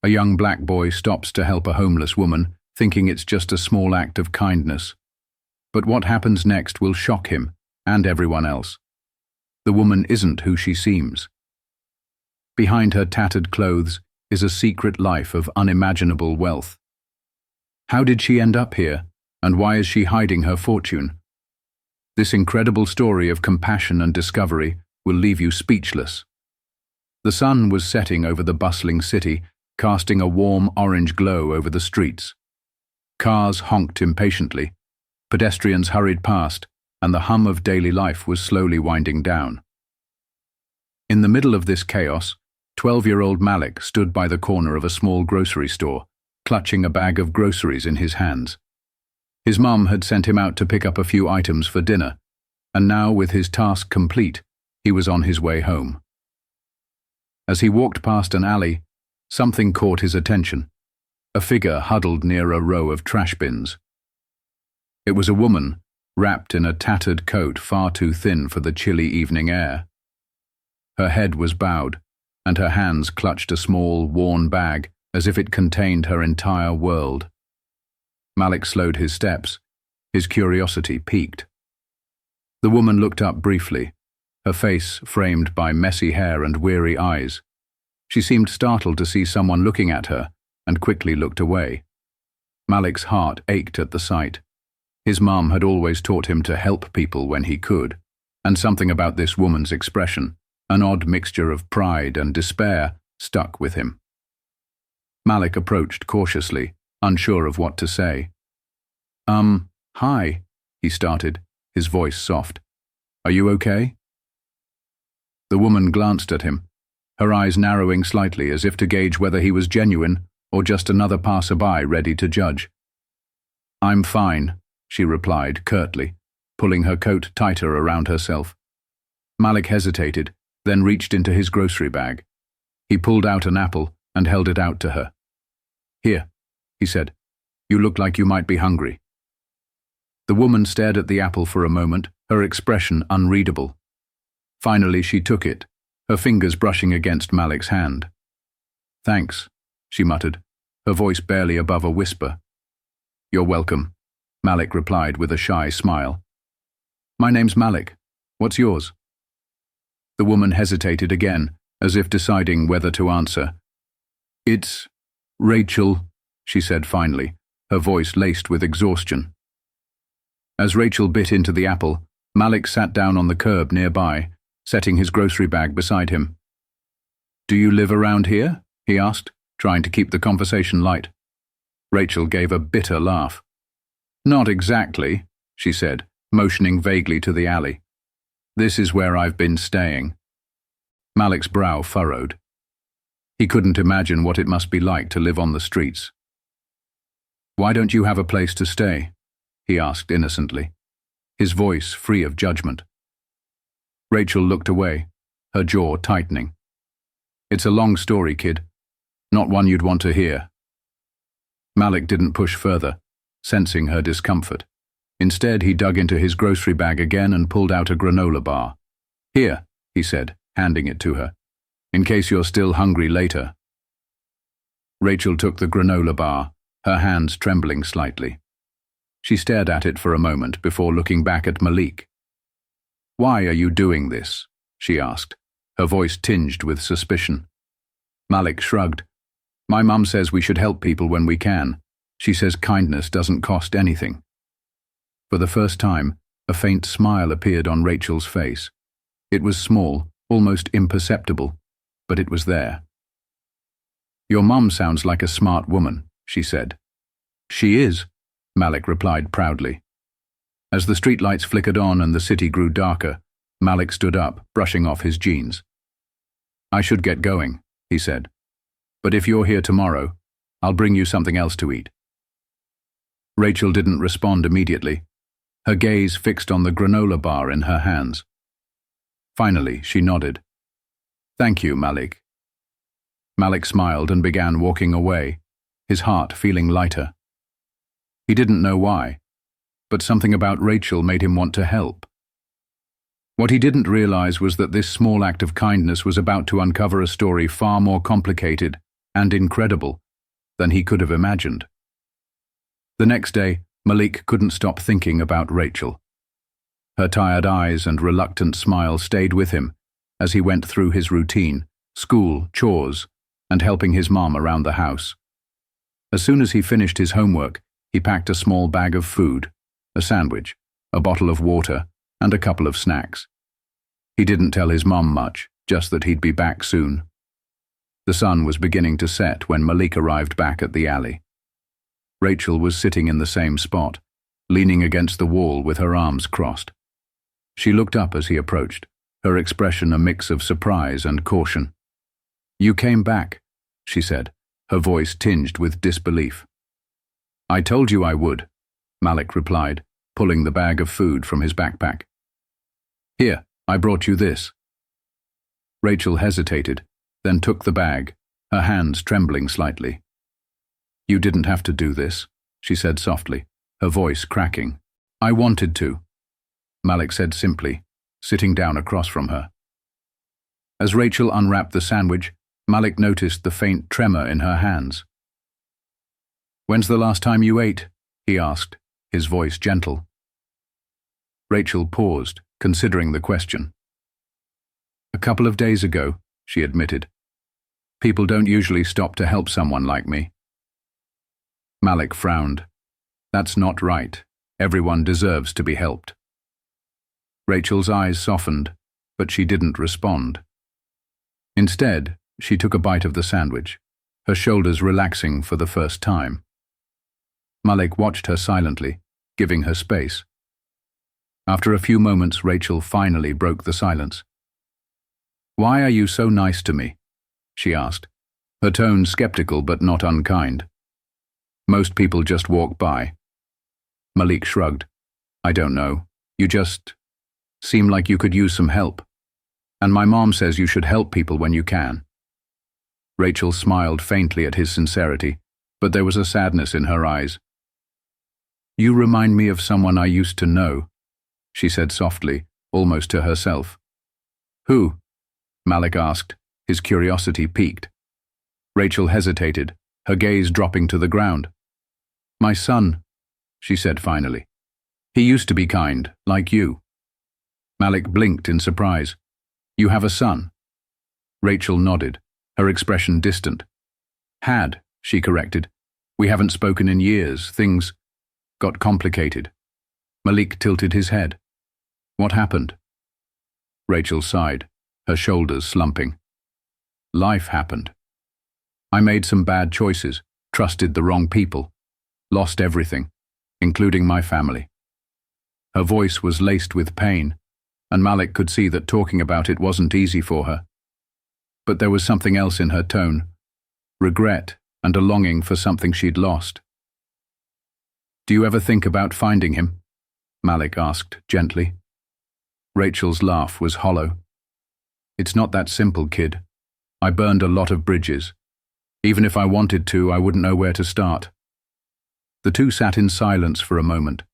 A young black boy stops to help a homeless woman, thinking it's just a small act of kindness. But what happens next will shock him and everyone else. The woman isn't who she seems. Behind her tattered clothes is a secret life of unimaginable wealth. How did she end up here, and why is she hiding her fortune? This incredible story of compassion and discovery will leave you speechless. The sun was setting over the bustling city, casting a warm orange glow over the streets. Cars honked impatiently, pedestrians hurried past, and the hum of daily life was slowly winding down. In the middle of this chaos, 12-year-old Malik stood by the corner of a small grocery store, clutching a bag of groceries in his hands. His mum had sent him out to pick up a few items for dinner, and now, with his task complete, he was on his way home. As he walked past an alley, something caught his attention. A figure huddled near a row of trash bins. It was a woman, wrapped in a tattered coat far too thin for the chilly evening air. Her head was bowed, and her hands clutched a small, worn bag as if it contained her entire world. Malik slowed his steps. His curiosity piqued. The woman looked up briefly, her face framed by messy hair and weary eyes. She seemed startled to see someone looking at her, and quickly looked away. Malik's heart ached at the sight. His mum had always taught him to help people when he could, and something about this woman's expression, an odd mixture of pride and despair, stuck with him. Malik approached cautiously, unsure of what to say. Hi, he started, his voice soft. Are you okay? The woman glanced at him, her eyes narrowing slightly as if to gauge whether he was genuine or just another passerby ready to judge. I'm fine, she replied curtly, pulling her coat tighter around herself. Malik hesitated, then reached into his grocery bag. He pulled out an apple and held it out to her. Here, he said. You look like you might be hungry. The woman stared at the apple for a moment, her expression unreadable. Finally, she took it, her fingers brushing against Malik's hand. Thanks, she muttered, her voice barely above a whisper. You're welcome, Malik replied with a shy smile. My name's Malik. What's yours? The woman hesitated again, as if deciding whether to answer. It's Rachel, she said finally, her voice laced with exhaustion. As Rachel bit into the apple, Malik sat down on the curb nearby, setting his grocery bag beside him. Do you live around here? He asked, trying to keep the conversation light. Rachel gave a bitter laugh. Not exactly, she said, motioning vaguely to the alley. This is where I've been staying. Malik's brow furrowed. He couldn't imagine what it must be like to live on the streets. Why don't you have a place to stay? He asked innocently, his voice free of judgment. Rachel looked away, her jaw tightening. It's a long story, kid. Not one you'd want to hear. Malik didn't push further, sensing her discomfort. Instead, he dug into his grocery bag again and pulled out a granola bar. Here, he said, handing it to her, in case you're still hungry later. Rachel took the granola bar, her hands trembling slightly. She stared at it for a moment before looking back at Malik. Why are you doing this? She asked, her voice tinged with suspicion. Malik shrugged. My mum says we should help people when we can. She says kindness doesn't cost anything. For the first time, a faint smile appeared on Rachel's face. It was small, almost imperceptible, but it was there. Your mum sounds like a smart woman, she said. She is, Malik replied proudly. As the streetlights flickered on and the city grew darker, Malik stood up, brushing off his jeans. I should get going, he said. But if you're here tomorrow, I'll bring you something else to eat. Rachel didn't respond immediately, her gaze fixed on the granola bar in her hands. Finally, she nodded. Thank you, Malik. Malik smiled and began walking away, his heart feeling lighter. He didn't know why, but something about Rachel made him want to help. What he didn't realize was that this small act of kindness was about to uncover a story far more complicated and incredible than he could have imagined. The next day, Malik couldn't stop thinking about Rachel. Her tired eyes and reluctant smile stayed with him as he went through his routine, school, chores, and helping his mom around the house. As soon as he finished his homework, he packed a small bag of food, a sandwich, a bottle of water, and a couple of snacks. He didn't tell his mom much, just that he'd be back soon. The sun was beginning to set when Malik arrived back at the alley. Rachel was sitting in the same spot, leaning against the wall with her arms crossed. She looked up as he approached, her expression a mix of surprise and caution. "You came back," she said, her voice tinged with disbelief. "I told you I would," Malik replied, pulling the bag of food from his backpack. "Here, I brought you this." Rachel hesitated, then took the bag, her hands trembling slightly. "You didn't have to do this," she said softly, her voice cracking. "I wanted to," Malik said simply, sitting down across from her. As Rachel unwrapped the sandwich, Malik noticed the faint tremor in her hands. "When's the last time you ate?" he asked, his voice gentle. Rachel paused, considering the question. "A couple of days ago," she admitted. "People don't usually stop to help someone like me." Malik frowned. "That's not right. Everyone deserves to be helped." Rachel's eyes softened, but she didn't respond. Instead, she took a bite of the sandwich, her shoulders relaxing for the first time. Malik watched her silently, giving her space. After a few moments, Rachel finally broke the silence. "Why are you so nice to me?" she asked, her tone skeptical but not unkind. "Most people just walk by." Malik shrugged. "I don't know. You just seem like you could use some help. And my mom says you should help people when you can." Rachel smiled faintly at his sincerity, but there was a sadness in her eyes. "You remind me of someone I used to know," she said softly, almost to herself. "Who?" Malik asked, his curiosity piqued. Rachel hesitated, her gaze dropping to the ground. "My son," she said finally. "He used to be kind, like you." Malik blinked in surprise. "You have a son?" Rachel nodded, her expression distant. "Had," she corrected. "We haven't spoken in years. Things got complicated." Malik tilted his head. "What happened?" Rachel sighed, her shoulders slumping. "Life happened. I made some bad choices, trusted the wrong people, lost everything, including my family." Her voice was laced with pain, and Malik could see that talking about it wasn't easy for her. But there was something else in her tone, regret and a longing for something she'd lost. "Do you ever think about finding him?" Malik asked gently. Rachel's laugh was hollow. "It's not that simple, kid. I burned a lot of bridges. Even if I wanted to, I wouldn't know where to start." The two sat in silence for a moment,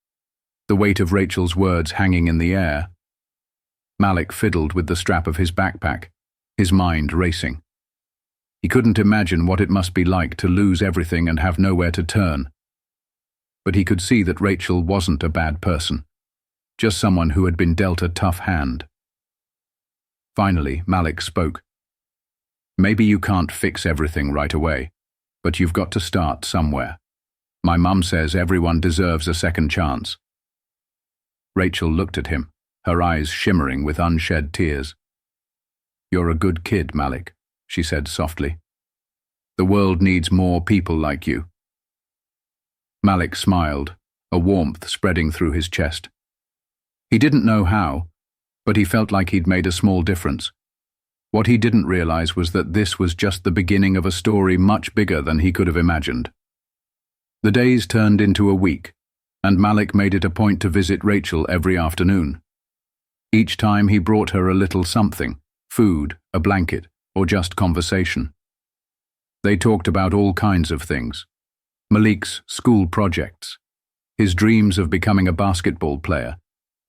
the weight of Rachel's words hanging in the air. Malik fiddled with the strap of his backpack, his mind racing. He couldn't imagine what it must be like to lose everything and have nowhere to turn. But he could see that Rachel wasn't a bad person, just someone who had been dealt a tough hand. Finally, Malik spoke. "Maybe you can't fix everything right away, but you've got to start somewhere. My mum says everyone deserves a second chance." Rachel looked at him, her eyes shimmering with unshed tears. "You're a good kid, Malik," she said softly. "The world needs more people like you." Malik smiled, a warmth spreading through his chest. He didn't know how, but he felt like he'd made a small difference. What he didn't realize was that this was just the beginning of a story much bigger than he could have imagined. The days turned into a week, and Malik made it a point to visit Rachel every afternoon. Each time he brought her a little something, food, a blanket, or just conversation. They talked about all kinds of things. Malik's school projects, his dreams of becoming a basketball player,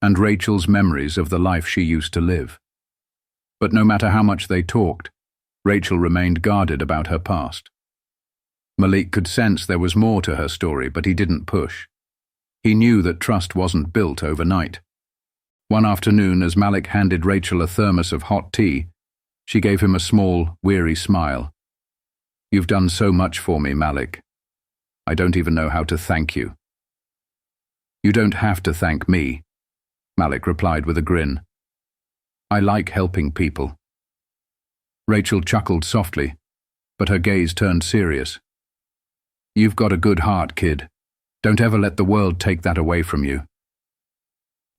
and Rachel's memories of the life she used to live. But no matter how much they talked, Rachel remained guarded about her past. Malik could sense there was more to her story, but he didn't push. He knew that trust wasn't built overnight. One afternoon, as Malik handed Rachel a thermos of hot tea, she gave him a small, weary smile. "You've done so much for me, Malik. I don't even know how to thank you." "You don't have to thank me," Malik replied with a grin. "I like helping people." Rachel chuckled softly, but her gaze turned serious. "You've got a good heart, kid. Don't ever let the world take that away from you."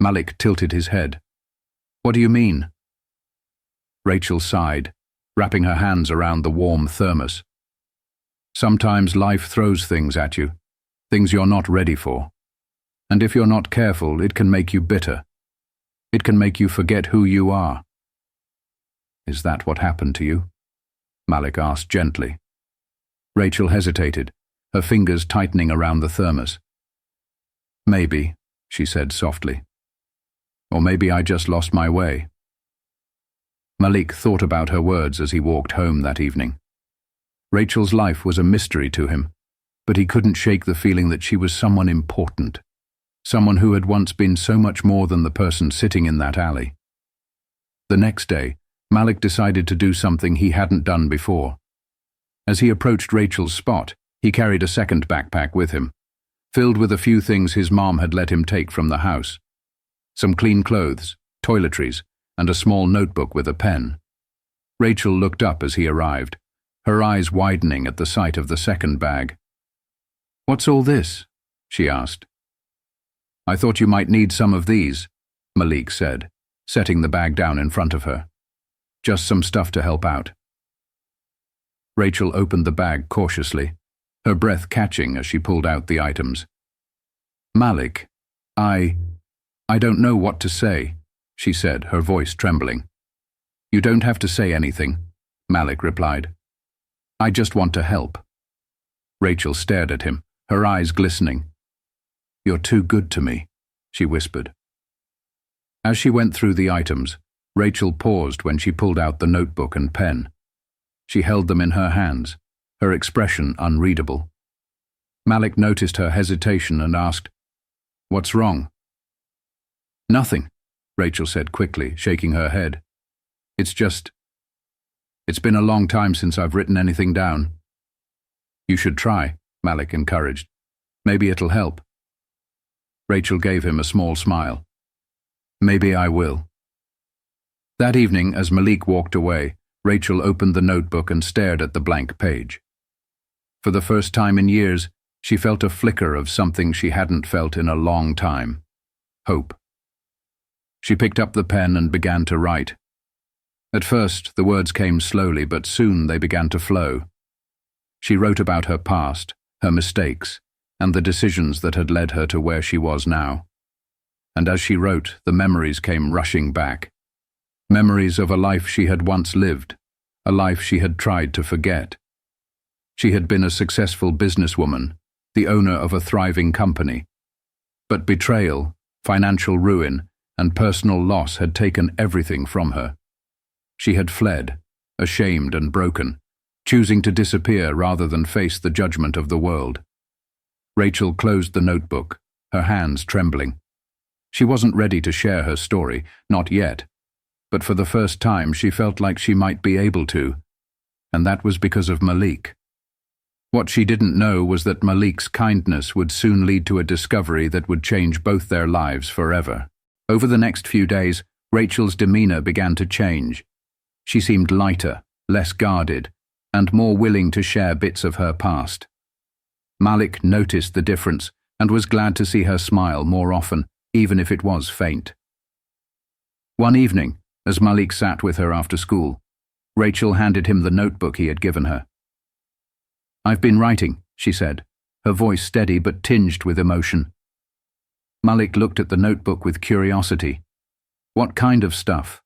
Malik tilted his head. "What do you mean?" Rachel sighed, wrapping her hands around the warm thermos. "Sometimes life throws things at you, things you're not ready for. And if you're not careful, it can make you bitter. It can make you forget who you are." "Is that what happened to you?" Malik asked gently. Rachel hesitated, her fingers tightening around the thermos. "Maybe," she said softly. "Or maybe I just lost my way." Malik thought about her words as he walked home that evening. Rachel's life was a mystery to him, but he couldn't shake the feeling that she was someone important, someone who had once been so much more than the person sitting in that alley. The next day, Malik decided to do something he hadn't done before. As he approached Rachel's spot, he carried a second backpack with him, filled with a few things his mom had let him take from the house. Some clean clothes, toiletries, and a small notebook with a pen. Rachel looked up as he arrived, her eyes widening at the sight of the second bag. "What's all this?" she asked. "I thought you might need some of these," Malik said, setting the bag down in front of her. "Just some stuff to help out." Rachel opened the bag cautiously, her breath catching as she pulled out the items. "Malik, I don't know what to say," she said, her voice trembling. "You don't have to say anything," Malik replied. "I just want to help." Rachel stared at him, her eyes glistening. "You're too good to me," she whispered. As she went through the items, Rachel paused when she pulled out the notebook and pen. She held them in her hands, her expression unreadable. Malik noticed her hesitation and asked, "What's wrong?" "Nothing," Rachel said quickly, shaking her head. It's been a long time since I've written anything down." "You should try," Malik encouraged. "Maybe it'll help." Rachel gave him a small smile. "Maybe I will." That evening, as Malik walked away, Rachel opened the notebook and stared at the blank page. For the first time in years, she felt a flicker of something she hadn't felt in a long time: hope. She picked up the pen and began to write. At first, the words came slowly, but soon they began to flow. She wrote about her past, her mistakes, and the decisions that had led her to where she was now. And as she wrote, the memories came rushing back. Memories of a life she had once lived, a life she had tried to forget. She had been a successful businesswoman, the owner of a thriving company. But betrayal, financial ruin, and personal loss had taken everything from her. She had fled, ashamed and broken, choosing to disappear rather than face the judgment of the world. Rachel closed the notebook, her hands trembling. She wasn't ready to share her story, not yet, but for the first time she felt like she might be able to, and that was because of Malik. What she didn't know was that Malik's kindness would soon lead to a discovery that would change both their lives forever. Over the next few days, Rachel's demeanor began to change. She seemed lighter, less guarded, and more willing to share bits of her past. Malik noticed the difference and was glad to see her smile more often, even if it was faint. One evening, as Malik sat with her after school, Rachel handed him the notebook he had given her. "I've been writing," she said, her voice steady but tinged with emotion. Malik looked at the notebook with curiosity. "What kind of stuff?"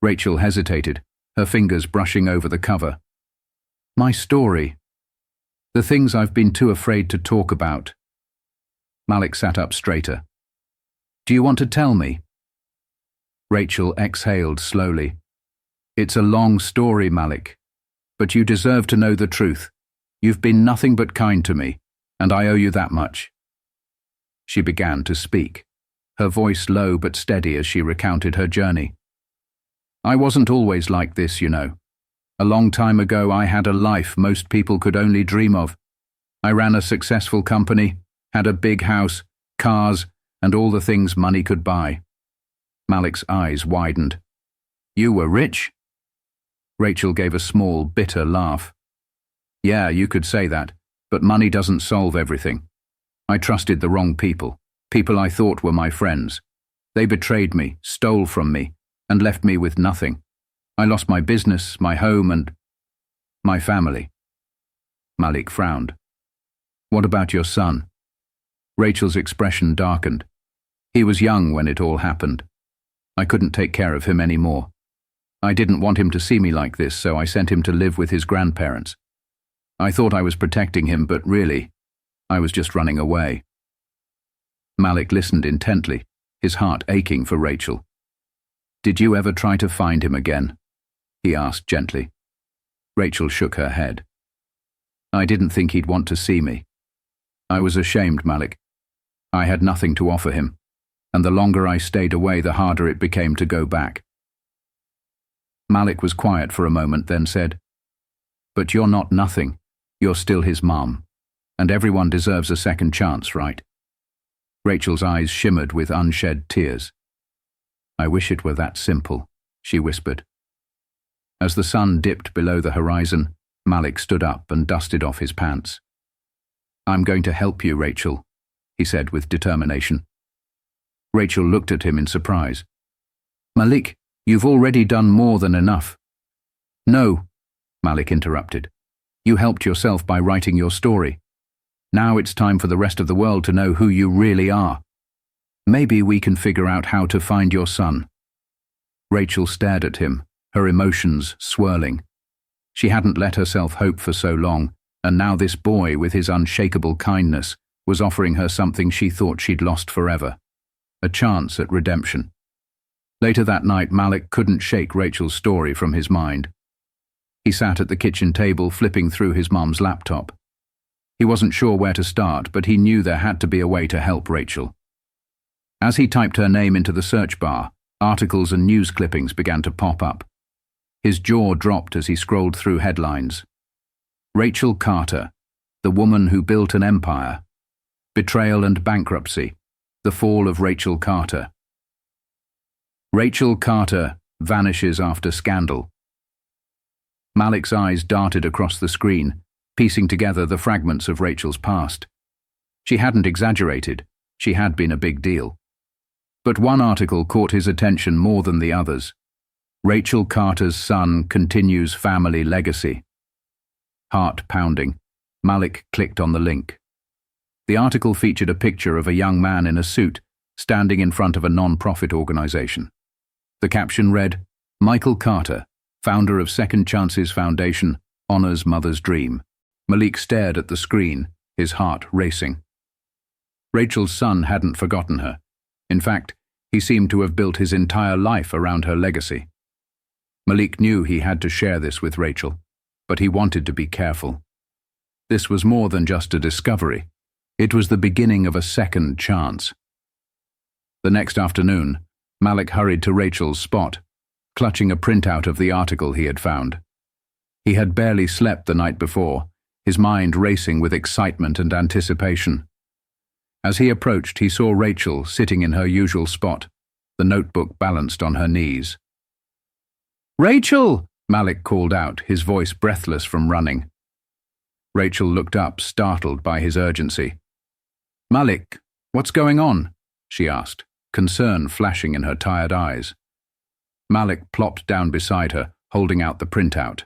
Rachel hesitated, her fingers brushing over the cover. "My story. The things I've been too afraid to talk about." Malik sat up straighter. "Do you want to tell me?" Rachel exhaled slowly. "It's a long story, Malik, but you deserve to know the truth. You've been nothing but kind to me, and I owe you that much." She began to speak, her voice low but steady as she recounted her journey. "I wasn't always like this, you know. A long time ago I had a life most people could only dream of. I ran a successful company, had a big house, cars, and all the things money could buy." Malik's eyes widened. "You were rich?" Rachel gave a small, bitter laugh. "Yeah, you could say that, but money doesn't solve everything. I trusted the wrong people, people I thought were my friends. They betrayed me, stole from me, and left me with nothing. I lost my business, my home, and my family." Malik frowned. "What about your son?" Rachel's expression darkened. "He was young when it all happened. I couldn't take care of him anymore. I didn't want him to see me like this, so I sent him to live with his grandparents. I thought I was protecting him, but really, I was just running away." Malik listened intently, his heart aching for Rachel. "Did you ever try to find him again?" he asked gently. Rachel shook her head. "I didn't think he'd want to see me. I was ashamed, Malik. I had nothing to offer him, and the longer I stayed away, the harder it became to go back." Malik was quiet for a moment, then said, "But you're not nothing. You're still his mom, and everyone deserves a second chance, right?" Rachel's eyes shimmered with unshed tears. "I wish it were that simple," she whispered. As the sun dipped below the horizon, Malik stood up and dusted off his pants. "I'm going to help you, Rachel," he said with determination. Rachel looked at him in surprise. "Malik, you've already done more than enough." "No," Malik interrupted. "You helped yourself by writing your story. Now it's time for the rest of the world to know who you really are. Maybe we can figure out how to find your son." Rachel stared at him, her emotions swirling. She hadn't let herself hope for so long, and now this boy, with his unshakable kindness, was offering her something she thought she'd lost forever: a chance at redemption. Later that night, Malik couldn't shake Rachel's story from his mind. He sat at the kitchen table, flipping through his mum's laptop. He wasn't sure where to start, but he knew there had to be a way to help Rachel. As he typed her name into the search bar, articles and news clippings began to pop up. His jaw dropped as he scrolled through headlines. Rachel Carter, the woman who built an empire. Betrayal and bankruptcy. The fall of Rachel Carter. Rachel Carter vanishes after scandal. Malik's eyes darted across the screen, piecing together the fragments of Rachel's past. She hadn't exaggerated. She had been a big deal. But one article caught his attention more than the others. Rachel Carter's son continues family legacy. Heart pounding, Malik clicked on the link. The article featured a picture of a young man in a suit standing in front of a non-profit organization. The caption read, "Michael Carter, founder of Second Chances Foundation, honors mother's dream." Malik stared at the screen, his heart racing. Rachel's son hadn't forgotten her. In fact, he seemed to have built his entire life around her legacy. Malik knew he had to share this with Rachel, but he wanted to be careful. This was more than just a discovery. It was the beginning of a second chance. The next afternoon, Malik hurried to Rachel's spot, clutching a printout of the article he had found. He had barely slept the night before, his mind racing with excitement and anticipation. As he approached, he saw Rachel sitting in her usual spot, the notebook balanced on her knees. "Rachel!" Malik called out, his voice breathless from running. Rachel looked up, startled by his urgency. "Malik, what's going on?" she asked, concern flashing in her tired eyes. Malik plopped down beside her, holding out the printout.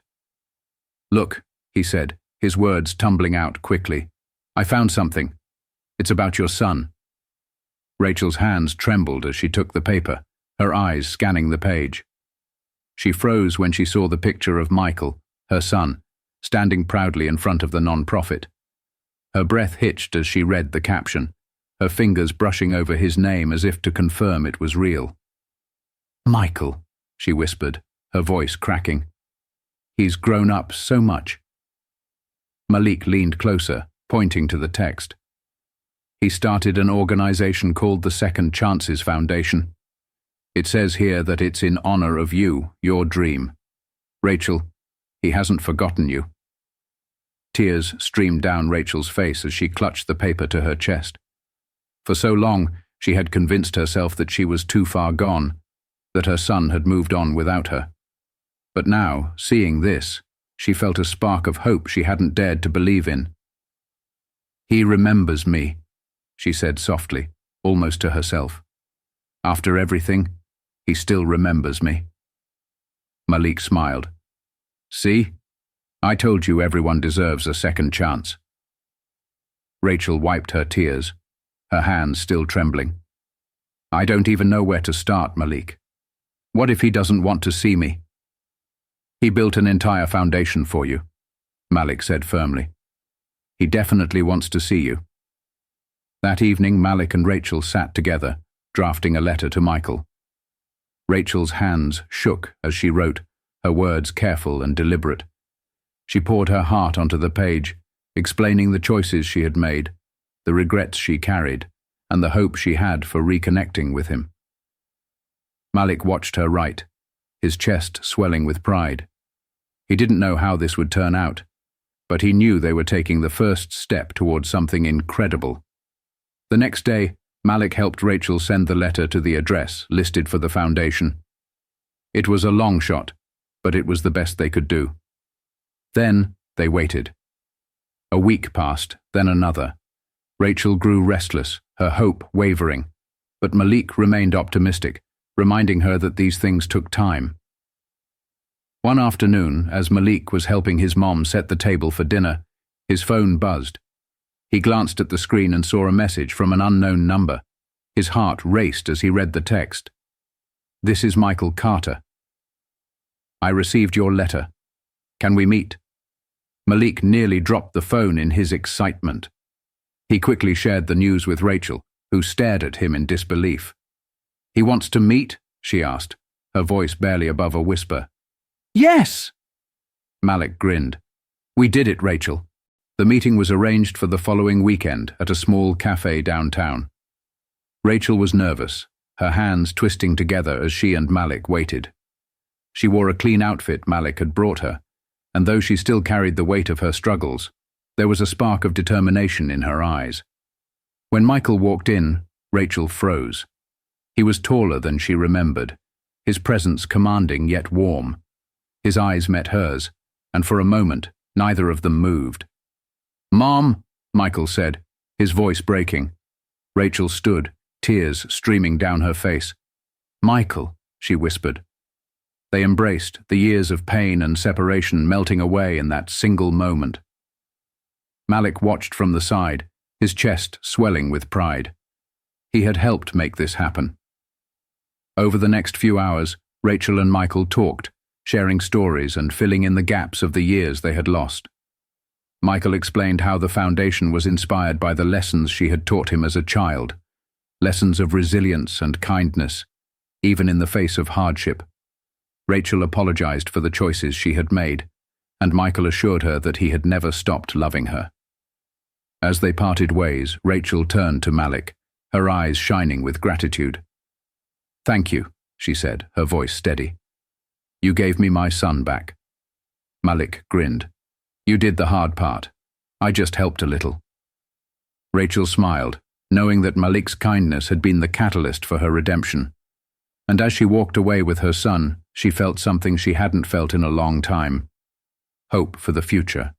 "Look," he said, his words tumbling out quickly. "I found something. It's about your son." Rachel's hands trembled as she took the paper, her eyes scanning the page. She froze when she saw the picture of Michael, her son, standing proudly in front of the non-profit. Her breath hitched as she read the caption, her fingers brushing over his name as if to confirm it was real. "Michael," she whispered, her voice cracking. "He's grown up so much." Malik leaned closer, pointing to the text. He started an organization called the Second Chances Foundation. It says here that it's in honor of you, your dream. Rachel, he hasn't forgotten you. Tears streamed down Rachel's face as she clutched the paper to her chest. For so long, she had convinced herself that she was too far gone, that her son had moved on without her. But now, seeing this, she felt a spark of hope she hadn't dared to believe in. He remembers me, she said softly, almost to herself. After everything, he still remembers me. Malik smiled. See? I told you everyone deserves a second chance. Rachel wiped her tears, her hands still trembling. I don't even know where to start, Malik. What if he doesn't want to see me? He built an entire foundation for you, Malik said firmly. He definitely wants to see you. That evening, Malik and Rachel sat together, drafting a letter to Michael. Rachel's hands shook as she wrote, her words careful and deliberate. She poured her heart onto the page, explaining the choices she had made, the regrets she carried, and the hope she had for reconnecting with him. Malik watched her write, his chest swelling with pride. He didn't know how this would turn out, but he knew they were taking the first step towards something incredible. The next day, Malik helped Rachel send the letter to the address listed for the foundation. It was a long shot, but it was the best they could do. Then they waited. A week passed, then another. Rachel grew restless, her hope wavering, but Malik remained optimistic, reminding her that these things took time. One afternoon, as Malik was helping his mom set the table for dinner, his phone buzzed. He glanced at the screen and saw a message from an unknown number. His heart raced as he read the text. This is Michael Carter. I received your letter. Can we meet? Malik nearly dropped the phone in his excitement. He quickly shared the news with Rachel, who stared at him in disbelief. He wants to meet? She asked, her voice barely above a whisper. Yes! Malik grinned. We did it, Rachel. The meeting was arranged for the following weekend at a small cafe downtown. Rachel was nervous, her hands twisting together as she and Malik waited. She wore a clean outfit Malik had brought her, and though she still carried the weight of her struggles, there was a spark of determination in her eyes. When Michael walked in, Rachel froze. He was taller than she remembered, his presence commanding yet warm. His eyes met hers, and for a moment, neither of them moved. Mom, Michael said, his voice breaking. Rachel stood, tears streaming down her face. Michael, she whispered. They embraced, the years of pain and separation melting away in that single moment. Malik watched from the side, his chest swelling with pride. He had helped make this happen. Over the next few hours, Rachel and Michael talked, sharing stories and filling in the gaps of the years they had lost. Michael explained how the foundation was inspired by the lessons she had taught him as a child, lessons of resilience and kindness, even in the face of hardship. Rachel apologized for the choices she had made, and Michael assured her that he had never stopped loving her. As they parted ways, Rachel turned to Malik, her eyes shining with gratitude. Thank you, she said, her voice steady. You gave me my son back. Malik grinned. You did the hard part. I just helped a little. Rachel smiled, knowing that Malik's kindness had been the catalyst for her redemption. And as she walked away with her son, she felt something she hadn't felt in a long time. Hope for the future.